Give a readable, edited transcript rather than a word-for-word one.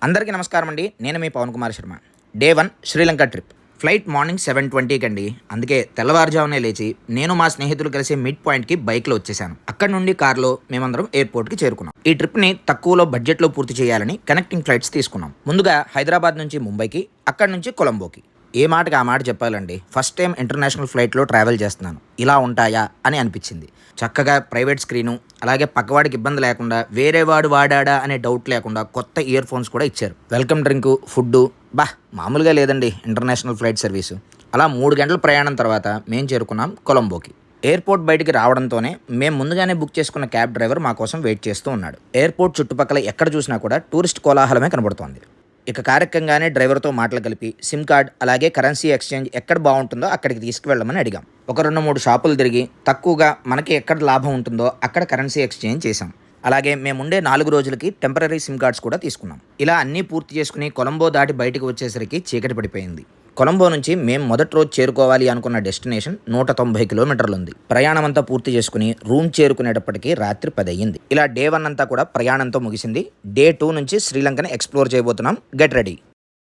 అందరికీ నమస్కారం అండి. నేను మీ Pavan Kumar Sharma. Day 1 Sri Lanka trip. Flight morning 7:20కి అండి. అందుకే తెల్లవారుజామునే లేచి నేను మా స్నేహితులు కలిసి మిడ్ పాయింట్కి బైక్లో వచ్చేసాను. అక్కడ నుండి కార్లో మేమందరం ఎయిర్పోర్ట్కి చేరుకున్నాం. ఈ ట్రిప్ని తక్కువలో బడ్జెట్లో పూర్తి చేయాలని కనెక్టింగ్ ఫ్లైట్స్ తీసుకున్నాం. ముందుగా హైదరాబాద్ నుంచి ముంబైకి, అక్కడి నుంచి కొలంబోకి. ఏ మాటకి ఆ మాట చెప్పాలండి. ఫస్ట్ టైం ఇంటర్నేషనల్ ఫ్లైట్లో ట్రావెల్ చేస్తున్నాను. ఇలా ఉంటాయా అని అనిపించింది. చక్కగా ప్రైవేట్ స్క్రీను, అలాగే పక్కవాడికి ఇబ్బంది లేకుండా వేరే వాడు వాడా అనే డౌట్ లేకుండా కొత్త ఇయర్ ఫోన్స్ కూడా ఇచ్చారు. వెల్కమ్ డ్రింకు, ఫుడ్డు మామూలుగా లేదండి ఇంటర్నేషనల్ ఫ్లైట్ సర్వీసు. అలా 3 గంటల ప్రయాణం తర్వాత మేము చేరుకున్నాం కొలంబోకి. ఎయిర్పోర్ట్ బయటికి రావడంతోనే మేము ముందుగానే బుక్ చేసుకున్న క్యాబ్ డ్రైవర్ మా కోసం వెయిట్ చేస్తూ ఉన్నాడు. ఎయిర్పోర్ట్ చుట్టుపక్కల ఎక్కడ చూసినా కూడా టూరిస్ట్ కోలాహలమే కనబడుతోంది. ఇక కార్యక్రమంగానే డ్రైవర్తో మాటలు కలిపి సిమ్ కార్డ్ అలాగే కరెన్సీ ఎక్స్చేంజ్ ఎక్కడ బాగుంటుందో అక్కడికి తీసుకువెళ్ళమని అడిగాం. ఒక 2-3 షాపులు తిరిగి తక్కువగా మనకి ఎక్కడ లాభం ఉంటుందో అక్కడ కరెన్సీ ఎక్స్చేంజ్ చేశాం. అలాగే మేముండే 4 రోజులకి టెంపరీ సిమ్ కార్డ్స్ కూడా తీసుకున్నాం. ఇలా అన్నీ పూర్తి చేసుకుని కొలంబో దాటి బయటకు వచ్చేసరికి చీకటి పడిపోయింది. కొలంబో నుంచి మేము మొదటి రోజు చేరుకోవాలి అనుకున్న డెస్టినేషన్ 190 కిలోమీటర్లు ఉంది. ప్రయాణం అంతా పూర్తి చేసుకుని రూమ్ చేరుకునేటప్పటికి రాత్రి 10 అయ్యింది. ఇలా డే 1 అంతా కూడా ప్రయాణంతో ముగిసింది. డే 2 నుంచి శ్రీలంకని ఎక్స్ప్లోర్ చేయబోతున్నాం. Get ready.